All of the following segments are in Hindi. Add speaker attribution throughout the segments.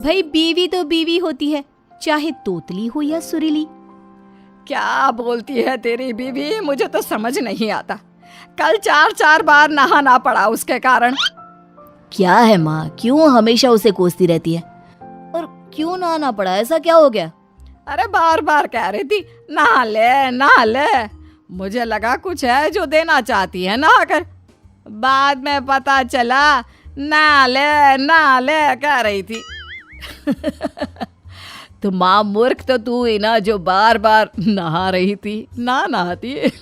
Speaker 1: भाई बीवी तो बीवी होती है, चाहे तोतली हो या सुरीली।
Speaker 2: क्या बोलती है तेरी बीवी, मुझे तो समझ नहीं आता। कल 4 बार नहाना पड़ा उसके कारण।
Speaker 1: क्या है माँ, क्यों हमेशा उसे कोसती रहती है? और क्यों नहाना पड़ा, ऐसा क्या हो गया?
Speaker 2: अरे बार बार कह रही थी नहा ले नहा ले। मुझे लगा कुछ है जो देना चाहती है नहा कर। बाद में पता चला नहा ले कह रही थी।
Speaker 1: तो माँ मूर्ख तो तू ही ना, जो बार बार नहा रही थी, ना नहाती।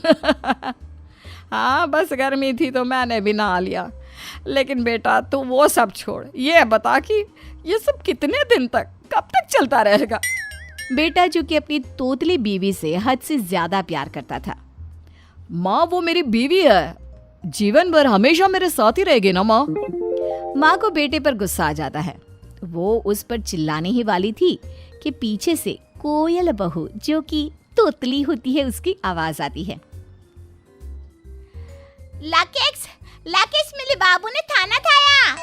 Speaker 2: हाँ बस गर्मी थी तो मैंने भी नहा लिया। लेकिन बेटा तू वो सब छोड़, ये बता कि ये सब कितने दिन तक, कब तक चलता रहेगा?
Speaker 1: बेटा जो कि अपनी तोतली बीवी से हद से ज्यादा प्यार करता था।
Speaker 2: माँ वो मेरी बीवी है, जीवन भर हमेशा मेरे साथ ही रहेगी ना माँ।
Speaker 1: माँ को बेटे पर गुस्सा आ जाता है। वो उस पर चिल्लाने ही वाली थी कि पीछे से कोयल बहू जो कि तोतली होती है उसकी आवाज आती है। लाकेश मेरे बाबू ने खाना खाया।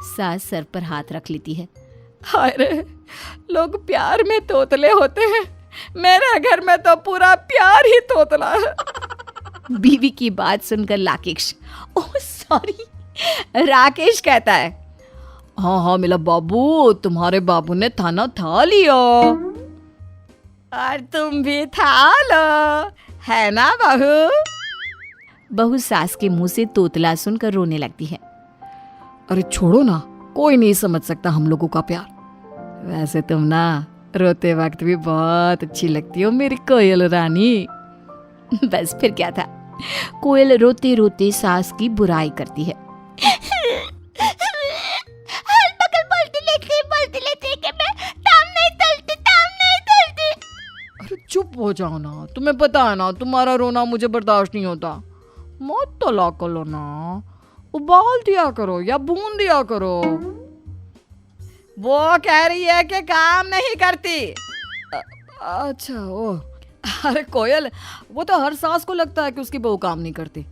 Speaker 1: सास सर पर हाथ रख लेती है।
Speaker 2: अरे लोग प्यार में तोतले होते हैं, मेरे घर में तो पूरा प्यार ही तोतला है।
Speaker 1: बीवी की बात सुनकर राकेश कहता है,
Speaker 2: हाँ मेरा बाबू, तुम्हारे बाबू ने खाना खा लिया और तुम भी खा लो, है ना बहू?
Speaker 1: बहू सास के मुंह से तोतला सुनकर रोने लगती है।
Speaker 2: अरे छोड़ो ना, कोई नहीं समझ सकता हम लोगों का प्यार। वैसे तुम ना रोते वक्त भी बहुत अच्छी लगती हो मेरी कोयल रानी।
Speaker 1: बस फिर क्या था, कोयल रोते रोते सास की बुराई करती है।
Speaker 2: अरे चुप हो जाओ ना, तुम्हें पता है ना तुम्हारा रोना मुझे बर्दाश्त नहीं होता। मत तला कर लो ना, उबाल दिया करो या भून दिया करो। वो कह रही है कि काम नहीं करती। अच्छा ओ, अरे कोयल, वो तो हर सास को लगता है कि उसकी बहू काम नहीं करती,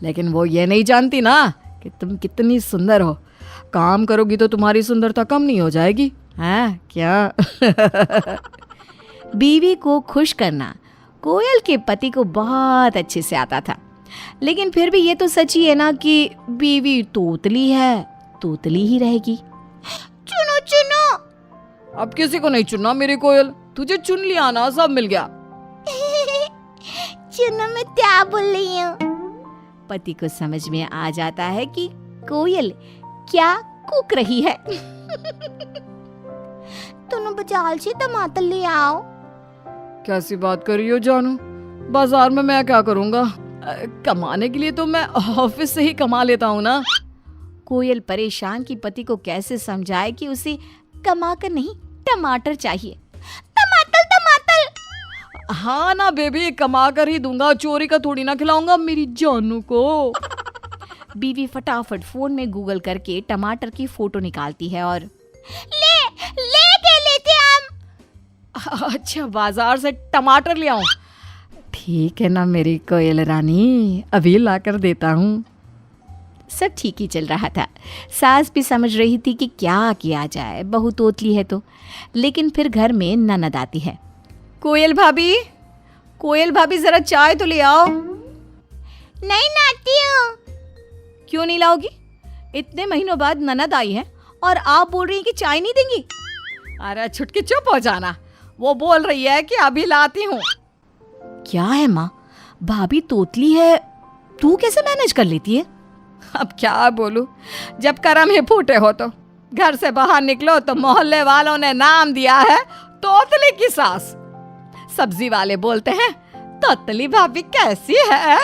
Speaker 2: लेकिन वो ये नहीं जानती ना कि तुम कितनी सुंदर हो। काम करोगी तो तुम्हारी सुंदरता कम नहीं हो जाएगी, हैं क्या?
Speaker 1: बीवी को खुश करना कोयल के पति को बहुत अच्छे से आता था, लेकिन फिर भी ये तो सच ही है ना कि बीवी तोतली है, तोतली ही रहेगी। चुनो चुनो।
Speaker 2: अब किसी को नहीं चुनना मेरी कोयल, तुझे चुन लिया ना, सब मिल गया।
Speaker 1: चुनो मैं क्या बोल रही हूँ? पति को समझ में आ जाता है कि कोयल क्या कूक रही है। दोनों बाजार से टमाटर ले आओ।
Speaker 2: कैसी बात कर रही हो जानू, बाजार में मैं क्या करूँगा? कमाने के लिए तो मैं ऑफिस से ही कमा लेता हूँ ना।
Speaker 1: कोयल परेशान कि पति को कैसे समझाए कि उसे कमा कर नहीं, टमाटर चाहिए। टमाटर टमाटर।
Speaker 2: हाँ ना बेबी, कमा कर ही दूंगा, चोरी का थोड़ी ना खिलाऊंगा मेरी जानू को।
Speaker 1: बीवी फटाफट फोन में गूगल करके टमाटर की फोटो निकालती है और ले लेते हम।
Speaker 2: अच्छा बाजार से टमाटर ले आऊं? ठीक है ना मेरी कोयल रानी, अभी ला कर देता हूँ।
Speaker 1: सब ठीक ही चल रहा था। सास भी समझ रही थी कि क्या किया जाए, बहू तोतली है तो। लेकिन फिर घर में ननद आती है।
Speaker 2: कोयल भाभी जरा चाय तो ले आओ।
Speaker 1: नहीं लाती हूँ।
Speaker 2: क्यों नहीं लाओगी? इतने महीनों बाद ननद आई है और आप बोल रही हैं कि चाय नहीं देंगी? अरे छुटकी चुप हो जाना, वो बोल रही है कि अभी लाती हूँ।
Speaker 1: क्या है माँ, भाभी तोतली है, तू कैसे मैनेज कर लेती है?
Speaker 2: अब क्या बोलूं, जब करम ही फूटे हो तो घर से बाहर निकलो तो मोहल्ले वालों ने नाम दिया है तोतली की सास। सब्जी वाले बोलते हैं तोतली भाभी कैसी है।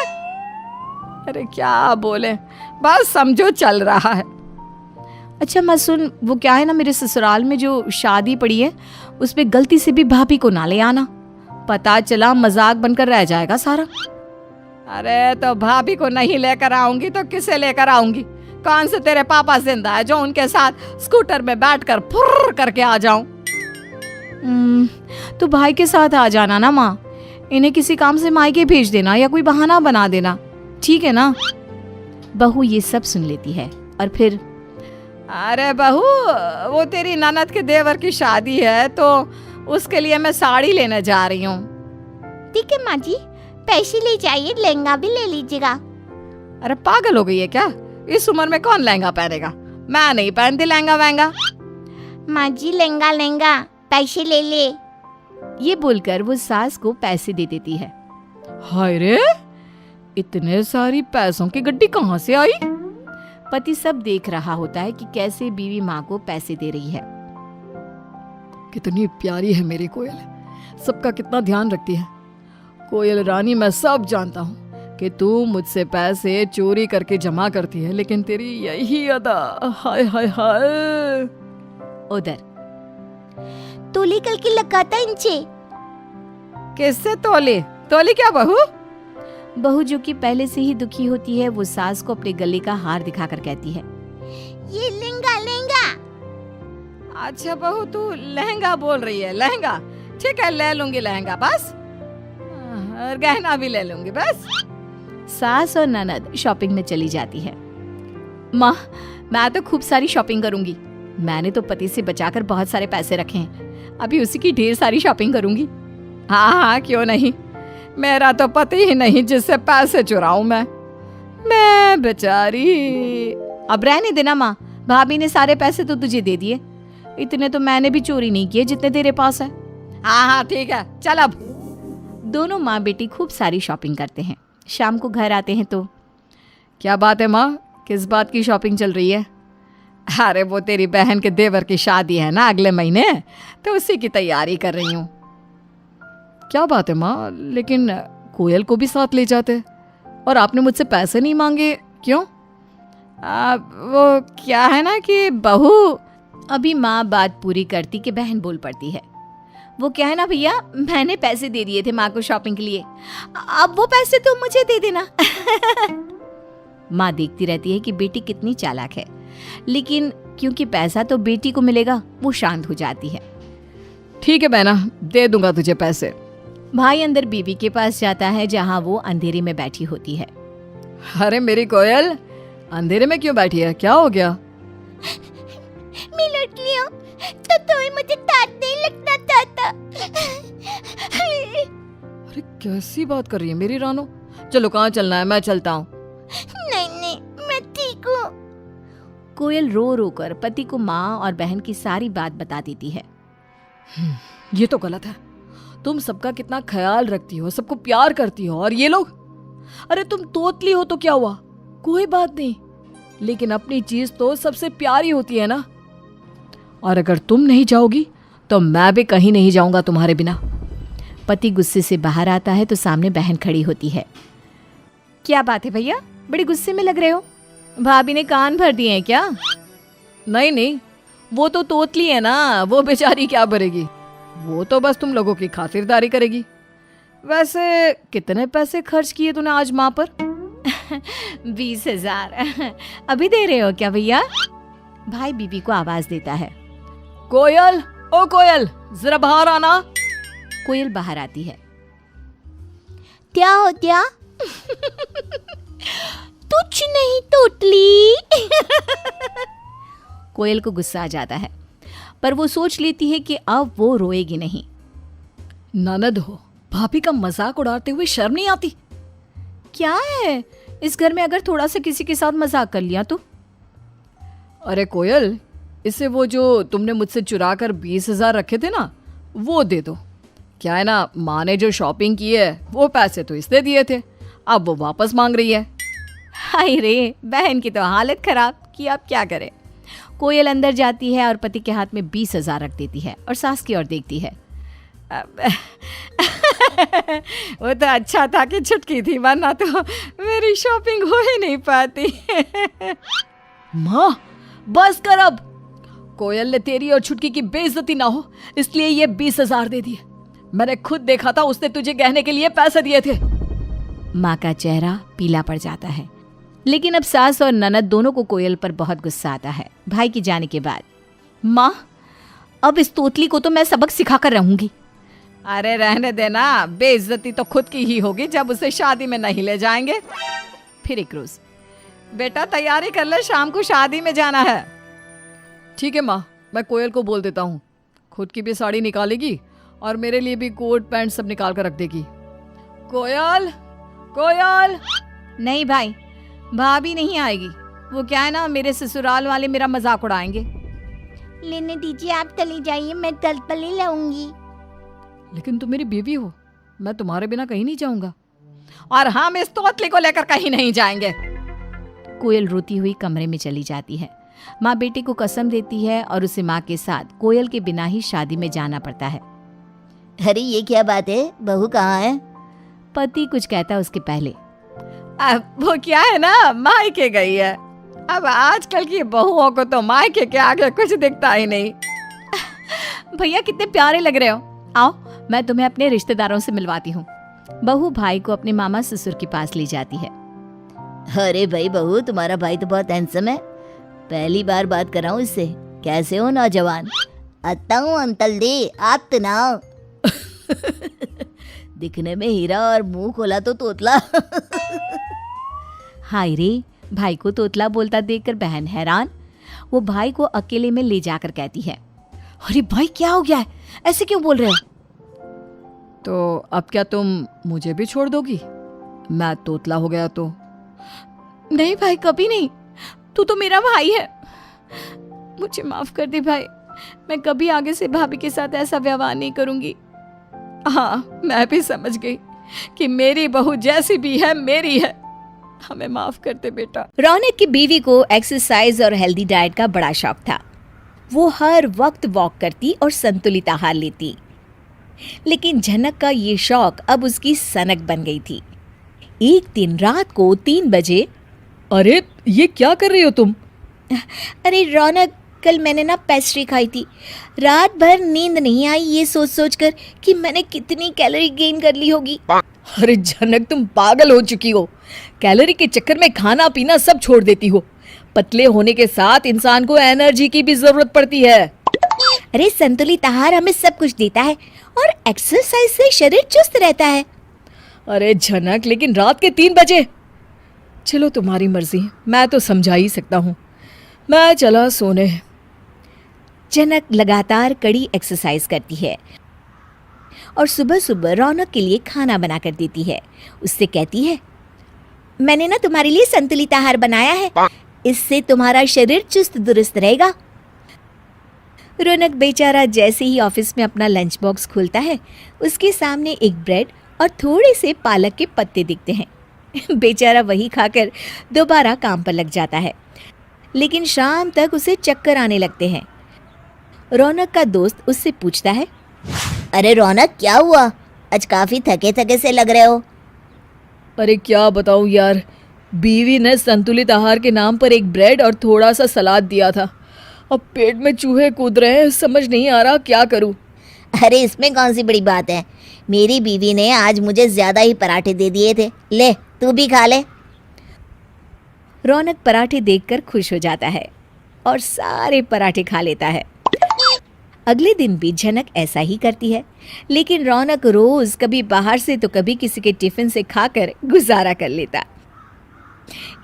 Speaker 2: अरे क्या बोले, बस समझो चल रहा है।
Speaker 1: अच्छा मैं सुन, वो क्या है ना, मेरे ससुराल में जो शादी पड़ी है उसमें गलती से भी भाभी को ना ले आना, पता चला मजाक बनकर रह जाएगा सारा।
Speaker 2: अरे तो भाभी को नहीं लेकर आऊंगी तो किसे लेकर आऊंगी? कौन से तेरे पापा जिंदा है जो उनके साथ स्कूटर में बैठकर फुर्र करके आ जाऊं?
Speaker 1: तो भाई के साथ आ जाना ना माँ, इन्हें किसी काम से मायके भेज देना या कोई बहाना बना देना, ठीक है ना? बहू ये सब सुन लेती है और फिर
Speaker 2: अरे बहू, वो तेरी ननद के देवर की शादी है तो उसके लिए मैं साड़ी लेने जा रही हूँ।
Speaker 1: ठीक है माँ जी, पैसे ले जाइए, लहंगा भी ले लीजिएगा।
Speaker 2: अरे पागल हो गई है क्या? इस उम्र में कौन लहंगा पहनेगा? मैं नहीं पहनती लहंगा वहंगा।
Speaker 1: माँ जी लहंगा लहंगा, पैसे ले ले। ये बोलकर वो सास को पैसे दे देती है।
Speaker 2: हाय रे, इतने सारी पैसों की गड्डी कहाँ से आई?
Speaker 1: पति सब देख रहा होता है कि कैसे बीवी माँ को पैसे दे रही है।
Speaker 2: कितनी प्यारी है मेरी कोयल, सबका कितना ध्यान रखती है। कोयल रानी, मैं सब जानता हूँ कि तू मुझसे पैसे चोरी करके जमा करती है, लेकिन तेरी यही अदा, हाय हाय हाय।
Speaker 1: उधर तोली कल की लगाता इंचे।
Speaker 2: किससे तोली? तोली क्या बहू?
Speaker 1: बहू जो कि पहले से ही दुखी होती है, वो सास को अपने गले का हार दिखाकर कहती है, ये लहंगा लहंगा।
Speaker 2: अच्छा बहू, तू लहंगा बोल रही है? लहंगा ठीक है, ले लूंगी लहंगा बस, और गहना भी ले लूंगी बस।
Speaker 1: सास और ननद शॉपिंग में चली जाती है। माँ, मैं तो खूब सारी शॉपिंग करूंगी। मैंने तो पति से बचाकर बहुत सारे पैसे रखे हैं, अभी उसी की ढेर सारी शॉपिंग करूंगी।
Speaker 2: हाँ हाँ, क्यों नहीं, मेरा तो पति ही नहीं जिससे पैसे चुराऊं मैं बेचारी।
Speaker 1: अब रहने देना माँ, भाभी ने सारे पैसे तो तुझे दे दिए, इतने तो मैंने भी चोरी नहीं किए जितने तेरे पास है।
Speaker 2: हाँ हाँ ठीक है, चल अब।
Speaker 1: दोनों माँ बेटी खूब सारी शॉपिंग करते हैं। शाम को घर आते हैं तो,
Speaker 2: क्या बात है माँ, किस बात की शॉपिंग चल रही है? अरे वो तेरी बहन के देवर की शादी है ना अगले महीने, तो उसी की तैयारी कर रही हूँ। क्या बात है माँ, लेकिन कोयल को भी साथ ले जाते और आपने मुझसे पैसे नहीं मांगे, क्यों? वो क्या है ना कि बहू।
Speaker 1: अभी माँ बात पूरी करती कि बहन बोल पड़ती है, वो क्या है ना भैया, मैंने पैसे दे दिए थे माँ को शॉपिंग के लिए, अब वो पैसे तुम मुझे दे देना। माँ देखती रहती है कि बेटी कितनी चालाक है, लेकिन क्योंकि पैसा तो बेटी को मिलेगा, वो शांत हो जाती है।
Speaker 2: ठीक है बहना, दे दूंगा तुझे पैसे।
Speaker 1: भाई अंदर बीवी के पास जाता है, जहाँ वो अंधेरे में बैठी होती है।
Speaker 2: अरे मेरी कोयल, अंधेरे में क्यों बैठी है, क्या हो गया?
Speaker 1: मैं लौट लिया तो तुम्हें मुझे डांटने लगना चाहता।
Speaker 2: अरे कैसी बात कर रही है मेरी रानो? चलो कहाँ चलना है, मैं चलता हूँ।
Speaker 1: नहीं, मैं ठीक हूँ। कोयल रो रो कर पति को माँ और बहन की सारी बात बता देती है।
Speaker 2: ये तो गलत है, तुम सबका कितना ख्याल रखती हो, सबको प्यार करती हो, और ये लोग, अरे तुम तोतली हो तो क्या हुआ, कोई बात नहीं, लेकिन अपनी चीज तो सबसे प्यारी होती है ना। और अगर तुम नहीं जाओगी तो मैं भी कहीं नहीं जाऊंगा तुम्हारे बिना।
Speaker 1: पति गुस्से से बाहर आता है तो सामने बहन खड़ी होती है। क्या बात है भैया, बड़े गुस्से में लग रहे हो, भाभी ने कान भर दिए हैं क्या?
Speaker 2: नहीं, वो तो तोतली है ना, वो बेचारी क्या भरेगी, वो तो बस तुम लोगों की खातिरदारी करेगी। वैसे कितने पैसे खर्च किए तूने आज माँ पर?
Speaker 1: 20,000। अभी दे रहे हो क्या भैया? भाई बीवी को आवाज देता है।
Speaker 2: कोयल, ओ कोयल, जरा बाहर आना।
Speaker 1: कोयल बाहर आती है। क्या हो क्या? कुछ नहीं तोतली। कोयल को गुस्सा आ जाता है, पर वो सोच लेती है कि अब वो रोएगी नहीं।
Speaker 2: ननद हो, भाभी का मजाक उड़ाते हुए शर्म नहीं आती?
Speaker 1: क्या है, इस घर में अगर थोड़ा सा किसी के साथ मजाक कर लिया तो?
Speaker 2: अरे कोयल, इससे वो जो तुमने मुझसे चुरा कर 20,000 रखे थे ना, वो दे दो। क्या है ना, माँ ने जो शॉपिंग की है वो पैसे तो इसने दिए थे, अब वो वापस मांग रही है।
Speaker 1: हाय रे, बहन की तो हालत खराब की, अब क्या करे। कोयल अंदर जाती है और पति के हाथ में 20,000 रख देती है और सास की ओर देखती है।
Speaker 2: वो तो अच्छा था कि छुटकी थी, वरना तो मेरी शॉपिंग हो ही नहीं पाती। माँ बस कर अब, कोयल ने तेरी और छुटकी की बेइज्जती ना हो इसलिए ये 20,000 दे दिए। मैंने खुद देखा था, उसने तुझे गहने के लिए पैसे दिए थे।
Speaker 1: माँ का चेहरा पीला पड़ जाता है, लेकिन अब सास और ननद दोनों को कोयल पर बहुत गुस्सा आता है भाई के जाने के बाद। माँ, अब इस तोतली को तो मैं सबक सिखा कर रहूंगी।
Speaker 2: अरे रहने देना, बेइज्जती तो खुद की ही होगी जब उसे शादी में नहीं ले जाएंगे।
Speaker 1: फिर एक रोज,
Speaker 2: बेटा तैयारी कर ले, शाम को शादी में जाना है। ठीक है माँ, मैं कोयल को बोल देता हूँ, खुद की भी साड़ी निकालेगी और मेरे लिए भी कोट पैंट सब निकाल कर रख देगी। कोयल, कोयल।
Speaker 1: नहीं भाई, भाभी नहीं आएगी। वो क्या है ना, मेरे ससुराल वाले मेरा मजाक उड़ाएंगे।
Speaker 3: लेने दीजिए, आप चली जाइए, मैं कल पर ले लाऊंगी।
Speaker 2: लेकिन तुम मेरी बीवी हो, मैं तुम्हारे बिना कहीं नहीं जाऊंगा, और हम इस तोतली को लेकर कहीं नहीं जाएंगे।
Speaker 1: कोयल रोती हुई कमरे में चली जाती है। माँ बेटे को कसम देती है और उसे माँ के साथ कोयल के बिना ही शादी में जाना पड़ता है।
Speaker 3: अरे ये क्या बात है, बहू कहाँ है?
Speaker 1: पति कुछ कहता है उसके पहले।
Speaker 2: अब वो क्या है ना, मायके गई है। अब आजकल की बहुओं को तो मायके के आगे कुछ दिखता ही नहीं।
Speaker 1: भैया कितने प्यारे लग रहे हो, आओ मैं तुम्हें अपने रिश्तेदारों से मिलवाती हूँ। बहू भाई को अपने मामा ससुर के पास ले जाती है।
Speaker 3: अरे भाई बहू, तुम्हारा भाई तो बहुत हैंडसम है, पहली बार बात कर रहा हूँ इससे। कैसे हो नौजवान? आता हूँ अंकल दी, आप तो ना हो। दिखने में हीरा और मुंह खोला तो तोतला।
Speaker 1: हाय रे, भाई को तोतला बोलता देखकर बहन हैरान। वो भाई को अकेले में ले जाकर कहती है, अरे भाई क्या हो गया है, ऐसे क्यों बोल रहे हो?
Speaker 2: तो अब क्या तुम मुझे भी छोड़ दोगी, मैं तोतला हो गया तो?
Speaker 1: नहीं भाई, कभी नहीं, तू तो मेरा भाई है। मुझे माफ कर दे भाई, मैं कभी आगे से भाभी के साथ ऐसा व्यवहार नहीं करूंगी।
Speaker 2: हाँ, मैं भी समझ गई कि मेरी बहू जैसी भी है मेरी है, हमें माफ कर दे बेटा।
Speaker 1: रौनक की बीवी को एक्सरसाइज और हेल्दी डाइट का बड़ा शौक था। वो हर वक्त वॉक करती और संतुलित आहार लेती। लेकिन झनक का ये शौक अब उसकी सनक बन गई थी। एक दिन रात को 3 बजे,
Speaker 2: अरे ये क्या कर रही हो तुम?
Speaker 3: अरे रौनक, कल मैंने ना पेस्ट्री खाई थी, रात भर नींद नहीं आई ये सोच सोच कर कि मैंने कितनी कैलोरी गेन कर ली होगी।
Speaker 2: अरे झनक, तुम पागल हो चुकी हो, कैलोरी के चक्कर में खाना पीना सब छोड़ देती हो। पतले होने के साथ इंसान को एनर्जी की भी जरूरत पड़ती है।
Speaker 3: अरे संतुलित आहार हमें सब कुछ देता है और एक्सरसाइज से शरीर चुस्त रहता है।
Speaker 2: अरे झनक, लेकिन रात के 3 बजे। चलो तुम्हारी मर्जी, मैं तो समझा ही सकता हूँ, मैं चला सोने।
Speaker 1: झनक लगातार कड़ी एक्सरसाइज करती है और सुबह सुबह रौनक के लिए खाना बनाकर देती है। उससे कहती है,
Speaker 3: मैंने ना तुम्हारे लिए संतुलित आहार बनाया है, इससे तुम्हारा शरीर चुस्त दुरुस्त रहेगा।
Speaker 1: रौनक बेचारा जैसे ही ऑफिस में अपना लंच बॉक्स खोलता है, उसके सामने एक ब्रेड और थोड़े से पालक के पत्ते दिखते हैं। बेचारा वही खाकर दोबारा काम पर लग जाता है, लेकिन शाम तक उसे चक्कर आने लगते हैं। रौनक का दोस्त उससे पूछता है,
Speaker 3: अरे रौनक क्या हुआ, आज काफी थके थके से लग रहे हो।
Speaker 2: अरे क्या बताऊं यार, बीवी ने संतुलित आहार के नाम पर एक ब्रेड और थोड़ा सा सलाद दिया था। अब पेट में चूहे कूद रहे हैं, समझ नहीं आ रहा क्या करूं।
Speaker 3: अरे इसमें कौन सी बड़ी बात है, मेरी बीवी ने आज मुझे ज्यादा ही पराठे दे दिए थे, ले तू भी खा ले।
Speaker 1: रौनक पराठे देखकर खुश हो जाता है और सारे पराठे खा लेता है। अगले दिन भी झनक ऐसा ही करती है, लेकिन रौनक रोज कभी बाहर से तो कभी किसी के टिफिन से खाकर गुजारा कर लेता।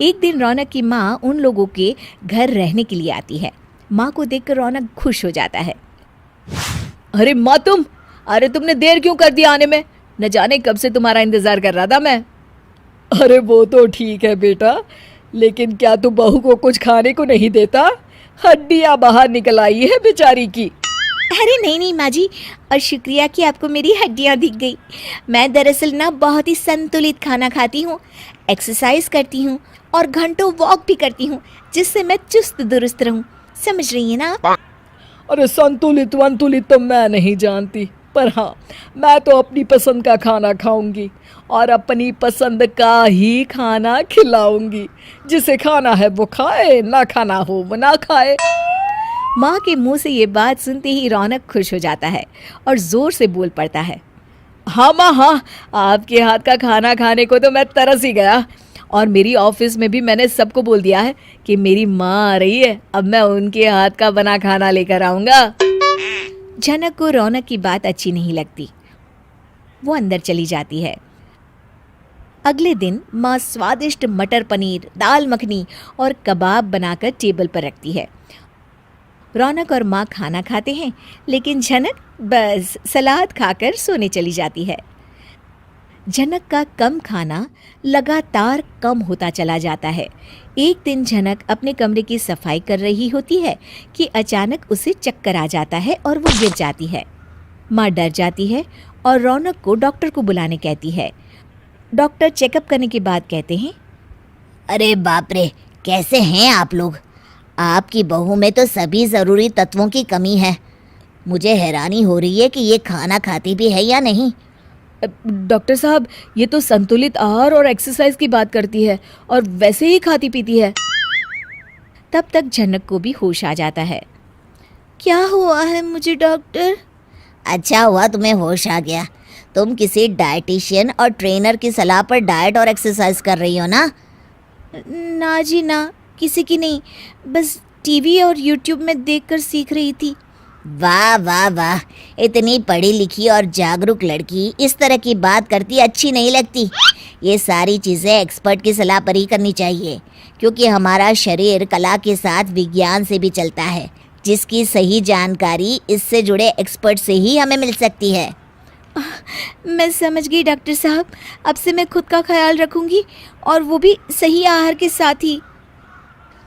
Speaker 1: एक दिन रौनक की माँ उन लोगों के घर रहने के लिए आती है। माँ को देखकर रौनक खुश हो जाता है।
Speaker 2: अरे माँ तुम, अरे तुमने देर क्यों कर दिया आने में, न जाने कब से तुम्हारा इंतजार कर रहा था मैं। अरे वो तो ठीक है बेटा, लेकिन क्या तू बहू को कुछ खाने को नहीं देता? हड्डियां बाहर निकल आई है बेचारी की।
Speaker 3: अरे नहीं नहीं माँ जी, और शुक्रिया कि आपको मेरी हड्डियाँ दिख गई। मैं दरअसल ना बहुत ही संतुलित खाना खाती हूँ, एक्सरसाइज करती हूँ और घंटों वॉक भी करती हूँ, जिससे मैं चुस्त दुरुस्त रहूँ, समझ रही है ना?
Speaker 2: अरे संतुलित वंतुलित तो मैं नहीं जानती, पर हाँ, मैं तो अपनी पसंद का खाना खाऊंगी और अपनी पसंद का ही खाना खिलाऊंगी। जिसे खाना है वो खाए, ना खाना हो वो ना खाए।
Speaker 1: माँ के मुंह से ये बात सुनते ही रौनक खुश हो जाता है और जोर से बोल पड़ता है,
Speaker 2: हाँ माँ हाँ, आपके हाथ का खाना खाने को तो मैं तरस ही गया, और मेरी ऑफिस में भी मैंने सबको बोल दिया है कि मेरी माँ आ रही है, अब मैं उनके हाथ का बना खाना लेकर आऊँगा।
Speaker 1: झनक को रौनक की बात अच्छी नहीं लगती, वो अंदर चली जाती है। अगले दिन माँ स्वादिष्ट मटर पनीर, दाल मखनी और कबाब बनाकर टेबल पर रखती है।
Speaker 3: रौनक और माँ खाना खाते हैं, लेकिन झनक बस सलाद खाकर सोने चली जाती है। झनक का कम खाना लगातार कम होता चला जाता है। एक दिन झनक अपने कमरे की सफाई कर रही होती है कि अचानक उसे चक्कर आ जाता है और वो गिर जाती है। माँ डर जाती है और रौनक को डॉक्टर को बुलाने कहती है। डॉक्टर चेकअप करने के बाद कहते हैं,
Speaker 4: अरे बाप रे, कैसे हैं आप लोग? आपकी बहू में तो सभी ज़रूरी तत्वों की कमी है। मुझे हैरानी हो रही है कि ये खाना खाती भी है या नहीं।
Speaker 1: डॉक्टर साहब, ये तो संतुलित आहार और एक्सरसाइज की बात करती है और वैसे ही खाती पीती है।
Speaker 3: तब तक झनक को भी होश आ जाता है। क्या हुआ है मुझे डॉक्टर?
Speaker 4: अच्छा हुआ तुम्हें होश आ गया। तुम किसी डाइटिशियन और ट्रेनर की सलाह पर डाइट और एक्सरसाइज कर रही हो ना?
Speaker 3: ना जी ना, किसी की नहीं, बस टीवी और यूट्यूब में देखकर सीख रही थी।
Speaker 4: वाह वाह वाह, इतनी पढ़ी लिखी और जागरूक लड़की इस तरह की बात करती अच्छी नहीं लगती। ये सारी चीज़ें एक्सपर्ट की सलाह पर ही करनी चाहिए, क्योंकि हमारा शरीर कला के साथ विज्ञान से भी चलता है, जिसकी सही जानकारी इससे जुड़े एक्सपर्ट से ही हमें मिल सकती है।
Speaker 3: मैं समझ गई डॉक्टर साहब, अब से मैं खुद का ख्याल रखूंगी और वो भी सही आहार के साथ ही।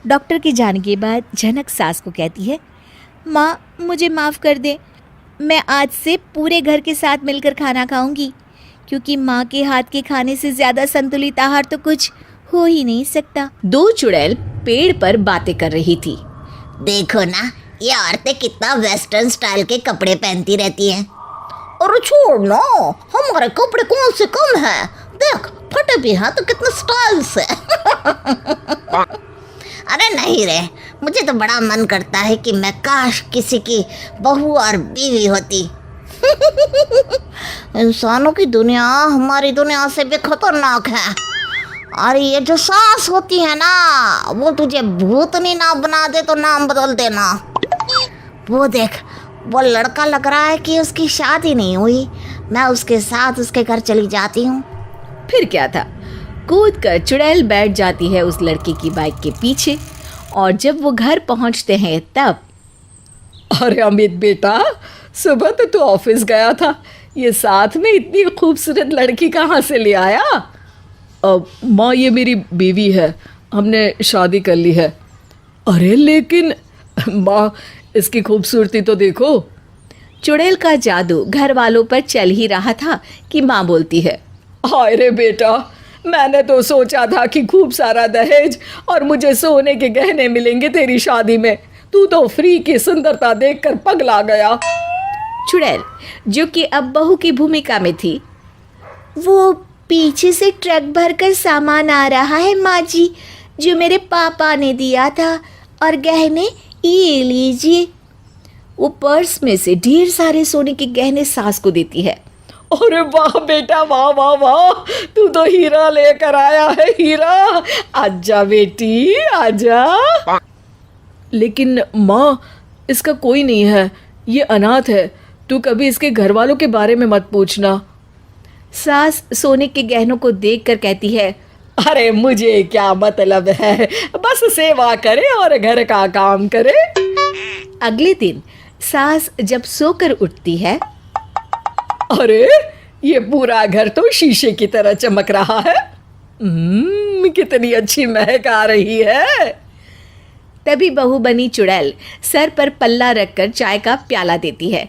Speaker 3: डॉक्टर के जाने के बाद झनक सास को कहती है, माँ मुझे माफ़ कर दे, मैं आज से पूरे घर के साथ मिलकर खाना खाऊंगी, क्योंकि माँ के हाथ के खाने से ज़्यादा संतुलित आहार तो कुछ हो ही नहीं सकता।
Speaker 1: दो चुड़ैल पेड़ पर बातें कर रही थी।
Speaker 4: देखो ना, ये औरतें कितना वेस्टर्न स्टाइल के कपड़े पहनती रहती हैं। और छोड़ ना, हमारे कपड़े कौन से कम हैं? देख, फटे भी हैं तो कितने स्टाइल से। अरे नहीं रे, मुझे तो बड़ा मन करता है कि मैं काश किसी की बहू और बीवी होती। इंसानों की दुनिया हमारी दुनिया से भी खतरनाक है। और ये जो सास होती है ना, वो तुझे भूतनी ना बना दे तो नाम बदल देना। वो देख, वो लड़का लग रहा है कि उसकी शादी नहीं हुई। मैं उसके साथ उसके घर चली जाती हूँ।
Speaker 1: फिर क्या था, कूद कर चुड़ैल बैठ जाती है उस लड़के की बाइक के पीछे, और जब वो घर पहुंचते हैं तब,
Speaker 2: अरे अमित बेटा, सुबह तो तू ऑफिस गया था, ये साथ में इतनी खूबसूरत लड़की कहाँ से ले आया?
Speaker 5: माँ, ये मेरी बीवी है, हमने शादी कर ली है। अरे लेकिन माँ, इसकी खूबसूरती तो देखो।
Speaker 1: चुड़ैल का जादू घर वालों पर चल ही रहा था कि माँ बोलती है,
Speaker 2: हाय रे बेटा, मैंने तो सोचा था कि खूब सारा दहेज और मुझे सोने के गहने मिलेंगे तेरी शादी में। तू तो फ्री की सुंदरता देखकर पगला गया।
Speaker 1: चुड़ैल, जो कि अब बहू की भूमिका में थी,
Speaker 3: वो पीछे से ट्रक भरकर सामान आ रहा है माँ जी, जो मेरे पापा ने दिया था, और गहने ये लीजिए।
Speaker 1: वो पर्स में से ढेर सारे सोने के गहने सास को देती है।
Speaker 2: अरे वाह बेटा, वाह वाह वाह, तू तो हीरा लेकर आया है, हीरा। आजा बेटी, आजा।
Speaker 5: लेकिन माँ, इसका कोई नहीं है, ये अनाथ है। तू कभी इसके घर वालों के बारे में मत पूछना।
Speaker 1: सास सोने के गहनों को देखकर कहती है,
Speaker 2: अरे मुझे क्या मतलब है, बस सेवा करे और घर का काम करे।
Speaker 1: अगले दिन सास जब सोकर उठती है,
Speaker 2: अरे ये पूरा घर तो शीशे की तरह चमक रहा है। कितनी अच्छी महक आ रही है।
Speaker 1: तभी बहू बनी चुड़ैल सर पर पल्ला रखकर चाय का प्याला देती है।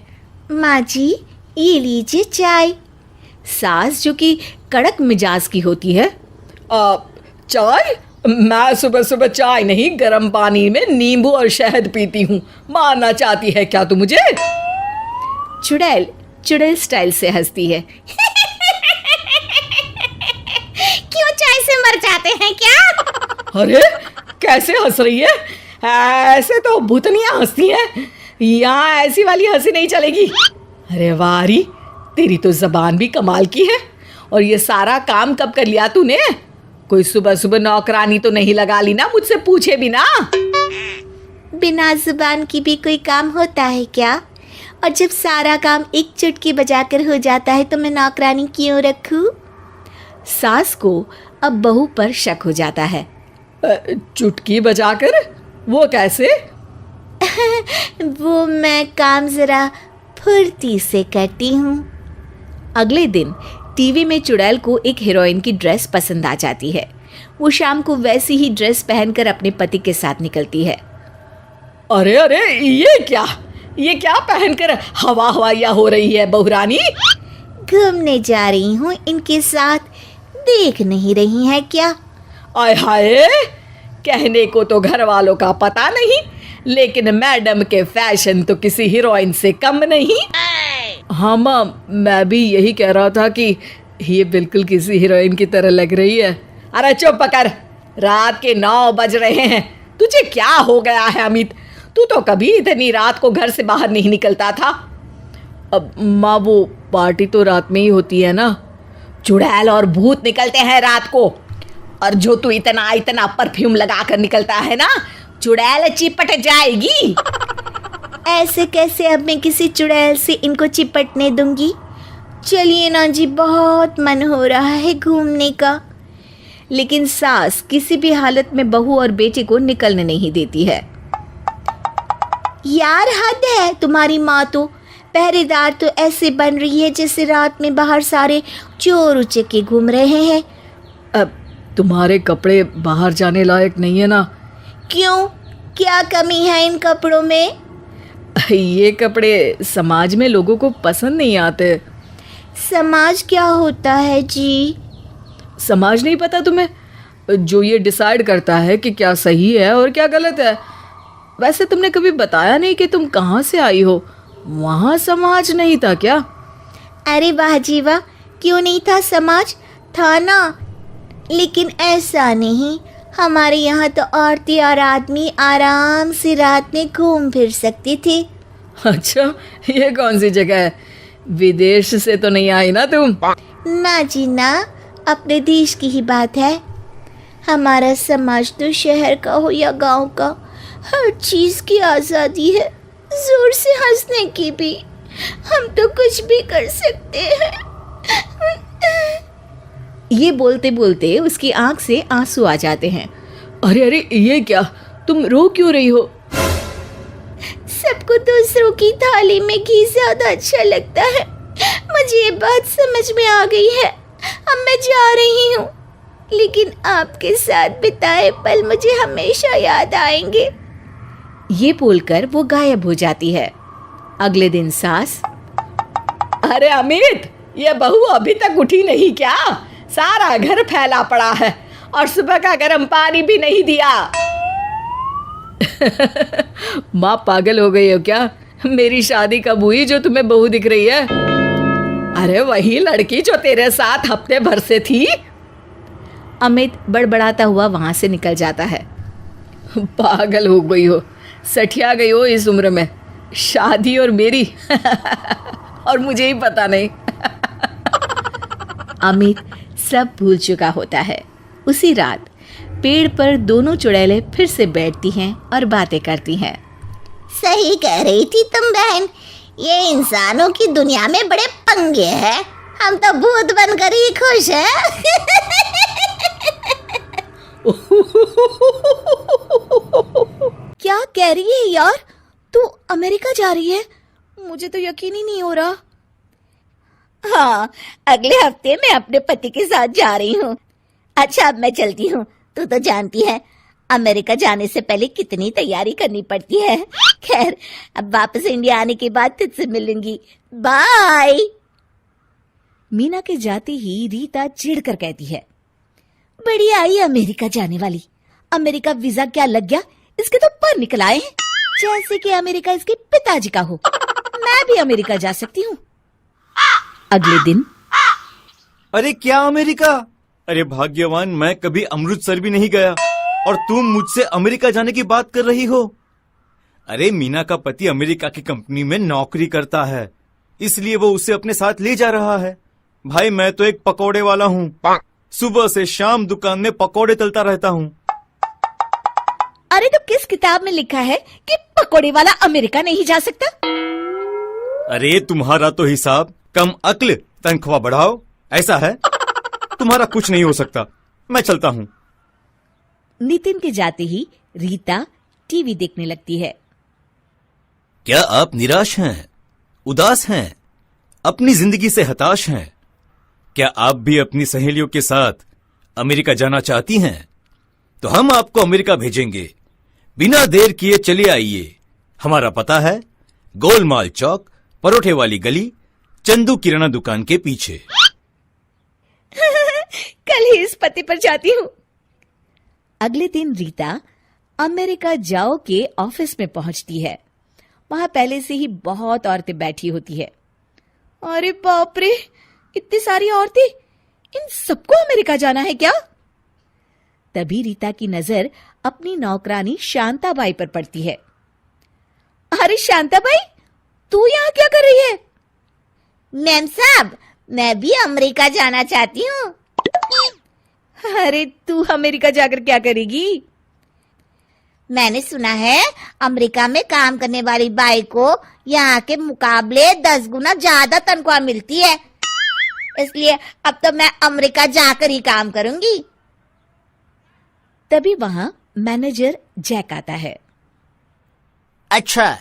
Speaker 3: माँ जी, ये लीजिए चाय।
Speaker 1: सास, जो कि कड़क मिजाज की होती है,
Speaker 2: चाय? मैं सुबह सुबह चाय नहीं, गर्म पानी में नींबू और शहद पीती हूँ। मारना चाहती है क्या तू मुझे?
Speaker 1: चुड़ैल चुड़ैल स्टाइल से हंसती है।
Speaker 3: क्यों चाय से मर जाते हैं क्या?
Speaker 2: अरे कैसे हंस रही है? ऐसे तो भूतनियाँ हंसती हैं, यहाँ ऐसी वाली हंसी नहीं चलेगी। अरे वारी, तेरी तो जबान भी कमाल की है। और ये सारा काम कब कर लिया तूने? कोई सुबह सुबह नौकरानी तो नहीं लगा ली ना, मुझसे पूछे बिना?
Speaker 3: बिना जुबान की भी कोई काम होता है क्या? और जब सारा काम एक चुटकी बजाकर हो जाता है तो मैं नौकरानी क्यों रखूं?
Speaker 1: सास को अब बहू पर शक हो जाता है।
Speaker 2: चुटकी बजाकर? वो कैसे?
Speaker 3: वो मैं काम जरा फुर्ती से करती हूँ।
Speaker 1: अगले दिन टीवी में चुड़ैल को एक हीरोइन की ड्रेस पसंद आ जाती है। वो शाम को वैसी ही ड्रेस पहनकर अपने पति के साथ निकलती है।
Speaker 5: अरे अरे, ये क्या पहनकर हवा हवाइया हो रही है बहुरानी?
Speaker 3: घूमने जा रही हूँ इनके साथ, देख नहीं रही है क्या?
Speaker 5: आय हाय, कहने को तो घर वालों का पता नहीं, लेकिन मैडम के फैशन तो किसी हीरोइन से कम नहीं। हाँ माँ, मैं भी यही कह रहा था कि ये बिल्कुल किसी हीरोइन की तरह लग रही है।
Speaker 2: अरे चुप कर, रात के 9 बज रहे हैं, तुझे क्या हो गया है अमित? तू तो कभी इतनी रात को घर से बाहर नहीं निकलता था।
Speaker 5: अब माँ, वो पार्टी तो रात में ही होती है ना।
Speaker 2: चुड़ैल और भूत निकलते हैं रात को, और जो तू इतना परफ्यूम लगा कर निकलता है ना, चुड़ैल चिपट जाएगी।
Speaker 3: ऐसे कैसे अब मैं किसी चुड़ैल से इनको चिपटने दूंगी? चलिए ना जी, बहुत मन हो रहा है घूमने का।
Speaker 1: लेकिन सास किसी भी हालत में बहू और बेटे को निकलने नहीं देती है।
Speaker 3: यार हद है तुम्हारी माँ तो। पहरेदार तो ऐसे बन रही है जैसे रात में बाहर सारे चोर उचक्के घूम रहे हैं।
Speaker 5: अब तुम्हारे कपड़े बाहर जाने लायक नहीं है ना।
Speaker 3: क्यों, क्या कमी है इन कपड़ों में?
Speaker 5: ये कपड़े समाज में लोगों को पसंद नहीं आते।
Speaker 3: समाज क्या होता है जी?
Speaker 5: समाज नहीं पता तुम्हें? जो ये डिसाइड करता है कि क्या सही है और क्या गलत है। वैसे तुमने कभी बताया नहीं कि तुम कहाँ से आई हो। वहाँ समाज नहीं था क्या?
Speaker 3: अरे वाह जी वाह, क्यों नहीं था समाज? था ना, लेकिन ऐसा नहीं। हमारे यहाँ तो औरतें और आदमी आराम से रात में घूम फिर सकते थे।
Speaker 5: अच्छा, ये कौन सी जगह है? विदेश से तो नहीं आई ना तुम?
Speaker 3: ना जी ना, अपने देश की ही बात है। हमारा समाज तो शहर का हो या गांव का, हर चीज़ की आज़ादी है, जोर से हंसने की भी। हम तो कुछ भी कर सकते हैं।
Speaker 1: ये बोलते बोलते उसकी आंख से आंसू आ जाते हैं।
Speaker 5: अरे अरे, ये क्या? तुम रो क्यों रही हो?
Speaker 3: सबको दूसरों की थाली में घी ज्यादा अच्छा लगता है। मुझे ये बात समझ में आ गई है। अब मैं जा रही हूँ, लेकिन आपके साथ बिताए पल मुझे हमेशा याद आएंगे।
Speaker 1: ये बोलकर वो गायब हो जाती है। अगले दिन सास,
Speaker 2: अरे अमित, ये बहू अभी तक उठी नहीं क्या? सारा घर फैला पड़ा है और सुबह का गर्म पानी भी नहीं दिया।
Speaker 5: माँ पागल हो गई हो क्या? मेरी शादी कब हुई जो तुम्हें बहू दिख रही है?
Speaker 2: अरे वही लड़की जो तेरे साथ हफ्ते भर से थी।
Speaker 1: अमित बड़बड़ाता हुआ वहां से निकल जाता है।
Speaker 5: पागल हो गई हो, सठिया गई हो इस उम्र में। शादी और मेरी और मुझे ही पता नहीं।
Speaker 1: अमित सब भूल चुका होता है। उसी रात पेड़ पर दोनों चुड़ैलें फिर से बैठती हैं और बातें करती हैं।
Speaker 4: सही कह रही थी तुम बहन, ये इंसानों की दुनिया में बड़े पंगे हैं। हम तो भूत बनकर ही खुश हैं।
Speaker 3: क्या कह रही है यार? तू अमेरिका जा रही है? मुझे तो यकीन ही नहीं हो रहा।
Speaker 4: हाँ, अगले हफ्ते मैं अपने पति के साथ जा रही हूँ। अच्छा, अब मैं चलती हूँ। तू तो जानती है अमेरिका जाने से पहले कितनी तैयारी करनी पड़ती है। खैर, अब वापस इंडिया आने के बाद तुझसे मिलूंगी। बाय।
Speaker 1: मीना के जाते ही रीता चिढ़कर कहती है,
Speaker 3: बढ़िया आई अमेरिका जाने वाली। अमेरिका वीजा क्या लग गया, इसके तो पर निकल आए हैं। जैसे कि अमेरिका इसके पिताजी का हो। मैं भी अमेरिका जा सकती हूँ।
Speaker 1: अगले दिन,
Speaker 6: अरे क्या अमेरिका? अरे भाग्यवान, मैं कभी अमृतसर भी नहीं गया और तुम मुझसे अमेरिका जाने की बात कर रही हो। अरे मीना का पति अमेरिका की कंपनी में नौकरी करता है, इसलिए वो उसे अपने साथ ले जा रहा है। भाई, मैं तो एक पकौड़े वाला हूँ। सुबह से शाम दुकान में पकौड़े तलता रहता हूँ।
Speaker 3: अरे तो किस किताब में लिखा है कि पकौड़े वाला अमेरिका नहीं जा सकता?
Speaker 6: अरे तुम्हारा तो हिसाब कम अक्ल, तनख्वाह बढ़ाओ, ऐसा है। तुम्हारा कुछ नहीं हो सकता। मैं चलता हूँ।
Speaker 1: नितिन के जाते ही रीता टीवी देखने लगती है।
Speaker 6: क्या आप निराश हैं, उदास हैं, अपनी जिंदगी से हताश हैं? क्या आप भी अपनी सहेलियों के साथ अमेरिका जाना चाहती हैं? तो हम आपको अमेरिका भेजेंगे। बिना देर किए चले आइए। हमारा पता है गोलमाल चौक, परोठे वाली गली, चंदू किराना दुकान के पीछे।
Speaker 3: कल ही इस पते पर जाती हूँ। अगले दिन रीता अमेरिका जाओ के ऑफिस में पहुंचती है। वहां पहले से ही बहुत औरतें बैठी होती है। अरे बाप रे, इतनी सारी औरतें, इन सबको अमेरिका जाना है क्या? तभी रीता की नजर अपनी नौकरानी शांताबाई पर पड़ती है। अरे शांताबाई, तू यहाँ क्या कर रही है?
Speaker 4: मैम साहब, मैं भी अमेरिका जाना चाहती हूँ।
Speaker 3: अरे तू अमेरिका जाकर क्या करेगी?
Speaker 4: मैंने सुना है अमेरिका में काम करने वाली बाई को यहाँ के मुकाबले 10 गुना ज्यादा तनख्वाह मिलती है, इसलिए अब तो मैं अमेरिका जाकर ही काम करूंगी।
Speaker 3: तभी वहां मैनेजर जैक आता है।
Speaker 7: अच्छा,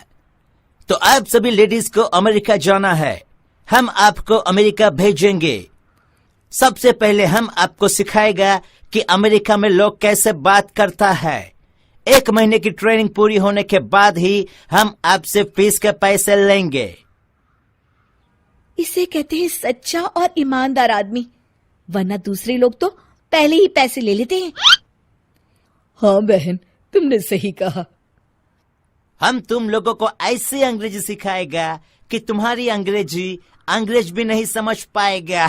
Speaker 7: तो आप सभी लेडीज को अमेरिका जाना है। हम आपको अमेरिका भेजेंगे। सबसे पहले हम आपको सिखाएगा कि अमेरिका में लोग कैसे बात करता है। 1 महीने की ट्रेनिंग पूरी होने के बाद ही हम आपसे फीस के पैसे लेंगे।
Speaker 3: इसे कहते हैं सच्चा और ईमानदार आदमी, वरना दूसरे लोग तो पहले ही पैसे ले लेते हैं।
Speaker 2: हाँ बहन, तुमने सही कहा।
Speaker 7: हम तुम लोगों को ऐसी अंग्रेजी सिखाएगा कि तुम्हारी अंग्रेजी अंग्रेज भी नहीं समझ पाएगा।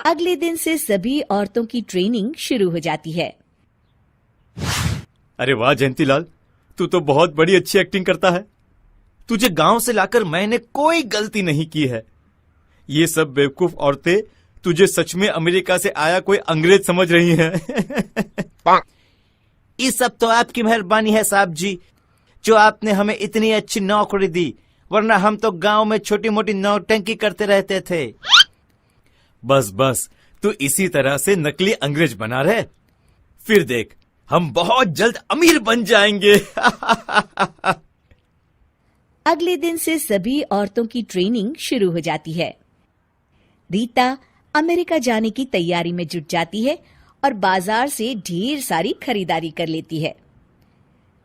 Speaker 3: अगले दिन से सभी औरतों की ट्रेनिंग शुरू हो जाती है।
Speaker 6: अरे वाह जयंतीलाल, तू तो बहुत बड़ी अच्छी एक्टिंग करता है। तुझे गांव से लाकर मैंने कोई गलती नहीं की है। ये सब बेवकूफ औरतें तुझे सच में अमेरिका से आया कोई अंग्रेज समझ रही हैं।
Speaker 7: ये सब तो आपकी मेहरबानी है साहब जी, जो आपने हमें इतनी अच्छी नौकरी दी, वरना हम तो गांव में छोटी मोटी नौटंकी करते रहते थे।
Speaker 6: बस बस, तू इसी तरह से नकली अंग्रेज बना रहे, फिर देख हम बहुत जल्द अमीर बन जाएंगे।
Speaker 3: अगले दिन से सभी औरतों की ट्रेनिंग शुरू हो जाती है। रीता अमेरिका जाने की तैयारी में जुट जाती है और बाजार से ढेर सारी खरीदारी कर लेती है।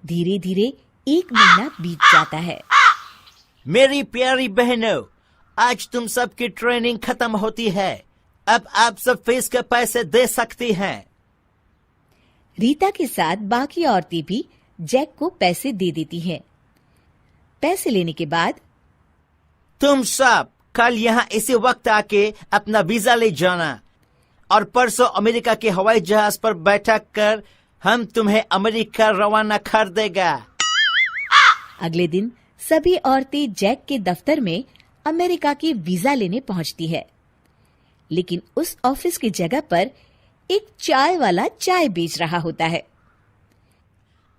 Speaker 3: धीरे धीरे 1 महीना बीत जाता है।
Speaker 7: मेरी प्यारी बहनों, आज तुम सबकी ट्रेनिंग खत्म होती है। अब आप सब फीस के पैसे दे सकती हैं।
Speaker 3: रीता के साथ बाकी औरतें भी जैक को पैसे दे देती हैं। पैसे लेने के बाद
Speaker 7: तुम सब कल यहाँ इसी वक्त आके अपना वीजा ले जाना और परसों अमेरिका के हवाई जहाज पर बैठक कर हम तुम्हें अमेरिका रवाना कर देगा।
Speaker 3: अगले दिन सभी औरतें जैक के दफ्तर में अमेरिका की वीजा लेने पहुंचती है। लेकिन उस ऑफिस की जगह पर एक चाय वाला चाय बेच रहा होता है।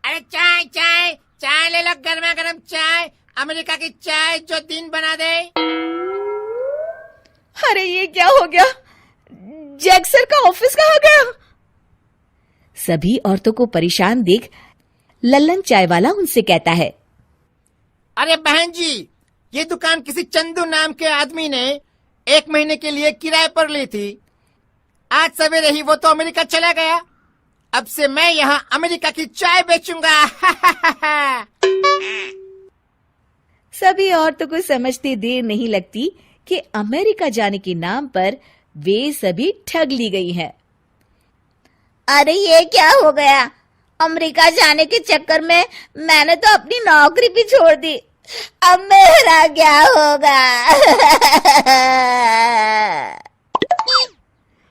Speaker 8: अरे चाय चाय चाय ले लो, गर्मा गर्म चाय, अमेरिका की चाय जो दिन बना दे।
Speaker 3: अरे ये क्या हो गया? जैक सर का ऑफिस कहाँ गया? सभी औरतों को परेशान देख लल्लन चाय वाला उनसे कहता है,
Speaker 8: अरे बहन जी, ये दुकान किसी चंदू नाम के आदमी ने 1 महीने के लिए किराए पर ली थी। आज सवेरे ही वो तो अमेरिका चला गया। अब से मैं यहाँ अमेरिका की चाय बेचूंगा।
Speaker 3: सभी औरतों को समझते देर नहीं लगती कि अमेरिका जाने के नाम पर वे सभी ठग ली गई हैं।
Speaker 4: अरे ये क्या हो गया? अमेरिका जाने के चक्कर में मैंने तो अपनी नौकरी भी छोड़ दी। अब मेरा क्या होगा?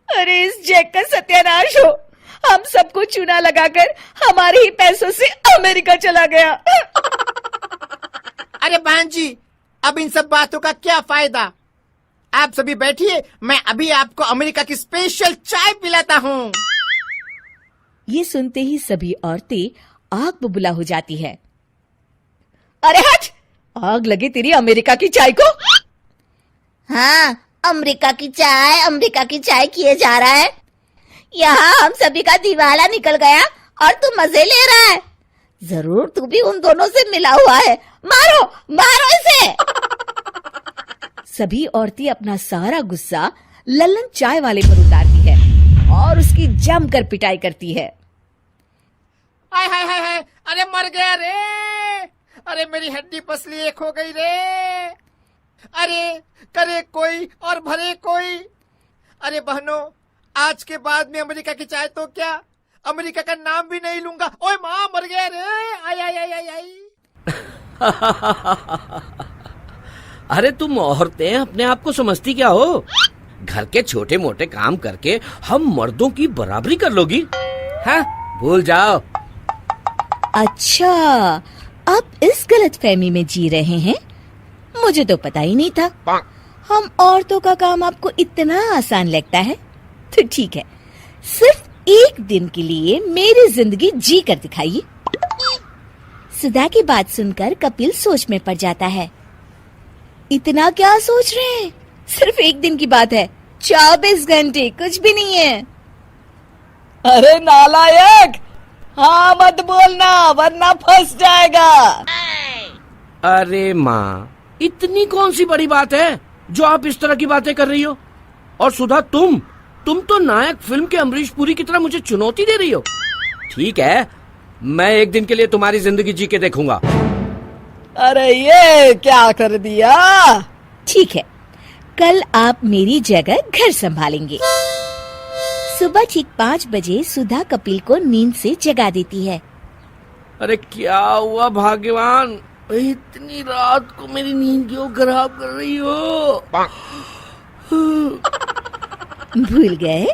Speaker 3: अरे इस जैक का सत्यानाश हो। हम सबको चूना लगाकर हमारे ही पैसों से अमेरिका चला गया।
Speaker 8: अरे बहन जी, अब इन सब बातों का क्या फायदा? आप सभी बैठिए, मैं अभी आपको अमेरिका की स्पेशल चाय पिलाता हूँ।
Speaker 3: ये सुनते ही सभी औरतें आग बबूला हो जाती है। अरे हट! आग लगे तेरी अमेरिका की चाय को।
Speaker 4: हाँ, अमेरिका की चाय किए जा रहा है। यहाँ हम सभी का दिवाला निकल गया और तू मजे ले रहा है।
Speaker 3: जरूर तू भी उन दोनों से मिला हुआ है। मारो मारो इसे।
Speaker 1: सभी औरतें अपना सारा गुस्सा लल्लन चाय वाले पर उतारती है और उसकी जमकर पिटाई करती है।
Speaker 8: हाय हाय हाय हाय, अरे मर गया रे, अरे मेरी हड्डी पसली एक हो गई रे, अरे करे कोई और भरे कोई। अरे बहनों, आज के बाद में अमेरिका की चाय तो क्या, अमेरिका का नाम भी नहीं लूंगा। ओए माँ, मर गया रे, आई आई आई आई आई।
Speaker 9: अरे तुम औरतें अपने आप को समझती क्या हो? घर के छोटे मोटे काम करके हम मर्दों की बराबरी कर लोगी? हाँ, भूल जाओ।
Speaker 1: अच्छा, आप इस गलतफहमी में जी रहे हैं? मुझे तो पता ही नहीं था। हम औरतों का काम आपको इतना आसान लगता है? तो ठीक है, सिर्फ एक दिन के लिए मेरी जिंदगी जी कर दिखाइए।
Speaker 3: सुधा की बात सुनकर कपिल सोच में पड़ जाता है।
Speaker 1: इतना क्या सोच रहे हैं? सिर्फ एक दिन की बात है, 24 घंटे कुछ भी नहीं है।
Speaker 5: अरे नालायक, हाँ मत बोलना वरना फंस जाएगा।
Speaker 9: अरे माँ, इतनी कौन सी बड़ी बात है जो आप इस तरह की बातें कर रही हो? और सुधा, तुम तो नायक फिल्म के अमरीश पुरी की तरह मुझे चुनौती दे रही हो। ठीक है, मैं एक दिन के लिए तुम्हारी जिंदगी जी के देखूंगा।
Speaker 5: अरे ये क्या कर दिया?
Speaker 1: ठीक है, कल आप मेरी जगह घर संभालेंगे।
Speaker 3: सुबह ठीक 5 बजे सुधा कपिल को नींद से जगा देती है।
Speaker 9: अरे क्या हुआ भाग्यवान, इतनी रात को मेरी नींद क्यों खराब कर रही हो?
Speaker 3: भूल गए,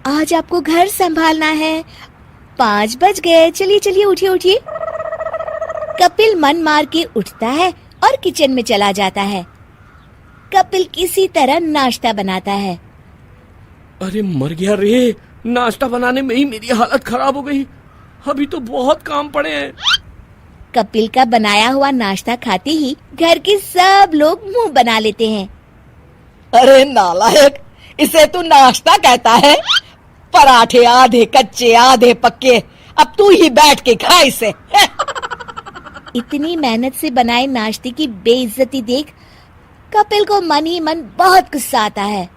Speaker 3: आज आपको घर संभालना है। 5 बज गए, चलिए चलिए उठिए उठिए। कपिल मन मार के उठता है और किचन में चला जाता है। कपिल किसी तरह नाश्ता बनाता है।
Speaker 9: अरे मर गया रे, नाश्ता बनाने में ही मेरी हालत खराब हो गई। अभी तो बहुत काम पड़े हैं।
Speaker 3: कपिल का बनाया हुआ नाश्ता खाते ही घर के सब लोग मुंह बना लेते हैं।
Speaker 5: अरे नालायक, इसे तू नाश्ता कहता है? पराठे आधे कच्चे आधे पक्के, अब तू ही बैठ के खा इसे।
Speaker 3: इतनी मेहनत से बनाए नाश्ते की बेइज्जती देख कपिल को मन ही मन बहुत गुस्सा आता है।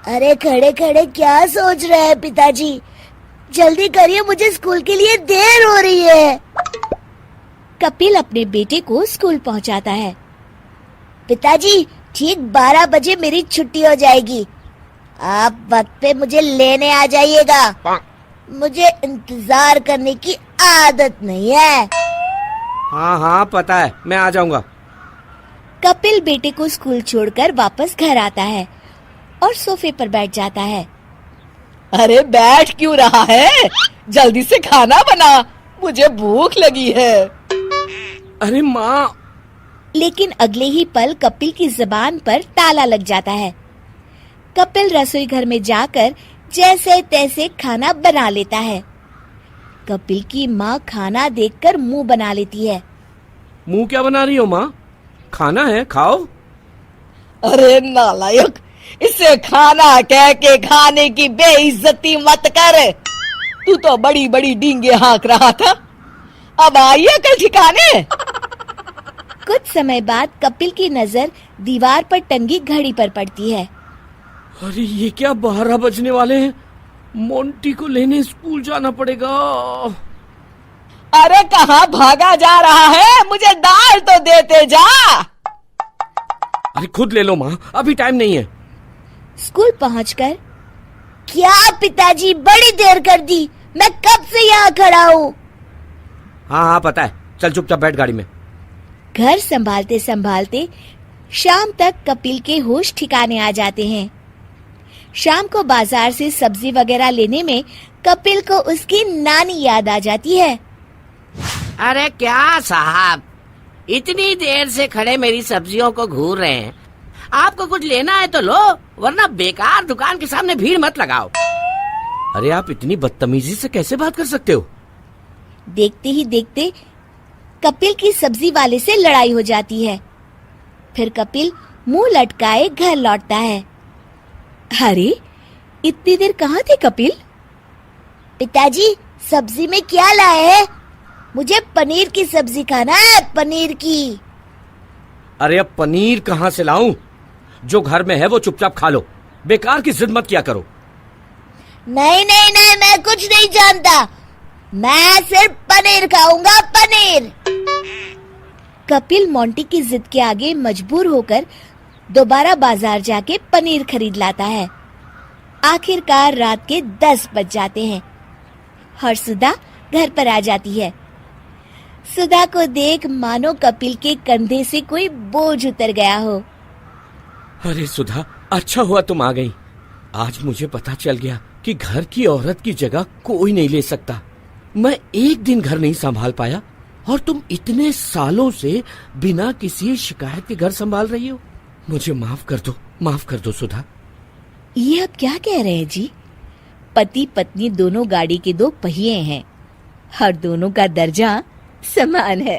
Speaker 4: अरे खड़े खड़े क्या सोच रहे हैं पिताजी? जल्दी करिए, मुझे स्कूल के लिए देर हो रही है।
Speaker 3: कपिल अपने बेटे को स्कूल पहुंचाता है।
Speaker 4: पिताजी, ठीक 12 बजे मेरी छुट्टी हो जाएगी। आप वक्त पे मुझे लेने आ जाइएगा। मुझे इंतजार करने की आदत नहीं है।
Speaker 9: हाँ हाँ पता है, मैं आ जाऊंगा।
Speaker 3: कपिल बेटे को स्कूल छोड़कर वापस घर आता है और सोफे पर बैठ जाता है।
Speaker 5: अरे बैठ क्यों रहा है? जल्दी से खाना बना, मुझे भूख लगी है।
Speaker 9: अरे माँ।
Speaker 3: लेकिन अगले ही पल कपिल की जुबान पर ताला लग जाता है। कपिल रसोई घर में जाकर जैसे तैसे खाना बना लेता है। कपिल की माँ खाना देखकर मुंह बना लेती है।
Speaker 9: मुंह क्या बना रही हो माँ? खाना है, खाओ।
Speaker 5: अरे नालायक, इसे खाना कह के खाने की बेइज्जती मत कर। तू तो बड़ी बड़ी डींगे हाँक रहा था, अब आई है कल ठिकाने।
Speaker 3: कुछ समय बाद कपिल की नजर दीवार पर टंगी घड़ी पर पड़ती है।
Speaker 9: अरे ये क्या 12 बजने वाले हैं? मोंटी को लेने स्कूल जाना पड़ेगा।
Speaker 5: अरे कहाँ भागा जा रहा है? मुझे दाल तो देते जा।
Speaker 9: अरे खुद ले लो माँ, अभी टाइम नहीं है।
Speaker 3: स्कूल पहुंचकर
Speaker 4: क्या पिताजी, बड़ी देर कर दी, मैं कब से यहाँ खड़ा हूँ।
Speaker 9: हाँ हाँ पता है, चल चुपचाप बैठ गाड़ी में।
Speaker 3: घर संभालते संभालते शाम तक कपिल के होश ठिकाने आ जाते हैं। शाम को बाजार से सब्जी वगैरह लेने में कपिल को उसकी नानी याद आ जाती है।
Speaker 10: अरे क्या साहब, इतनी देर से खड़े मेरी सब्जियों को घूर रहे हैं। आपको कुछ लेना है तो लो, वरना बेकार दुकान के सामने भीड़ मत लगाओ।
Speaker 9: अरे आप इतनी बदतमीजी से कैसे बात कर सकते हो?
Speaker 3: देखते ही देखते कपिल की सब्जी वाले से लड़ाई हो जाती है। फिर कपिल मुंह लटकाए घर लौटता है।
Speaker 1: अरे इतनी देर कहाँ थे कपिल?
Speaker 4: पिताजी, सब्जी में क्या लाए हैं? मुझे पनीर की सब्जी खाना है, पनीर की।
Speaker 9: अरे अब पनीर कहाँ से लाऊं? जो घर में है वो चुपचाप खा लो, बेकार की जिद मत किया करो।
Speaker 4: नहीं नहीं नहीं, मैं कुछ नहीं जानता, मैं सिर्फ पनीर खाऊंगा, पनीर।
Speaker 3: कपिल मोंटी की जिद के आगे मजबूर होकर दोबारा बाजार जाके पनीर खरीद लाता है। आखिरकार रात के 10 बज जाते हैं और सुधा घर पर आ जाती है। सुधा को देख मानो कपिल के कंधे से कोई बोझ उतर गया हो।
Speaker 9: अरे सुधा, अच्छा हुआ तुम आ गई। आज मुझे पता चल गया कि घर की औरत की जगह कोई नहीं ले सकता। मैं एक दिन घर नहीं संभाल पाया और तुम इतने सालों से बिना किसी शिकायत के घर संभाल रही हो। मुझे माफ कर दो सुधा।
Speaker 3: ये आप क्या कह रहे हैं जी? पति पत्नी दोनों गाड़ी के 2 पहिए हैं और दोनों का दर्जा समान है।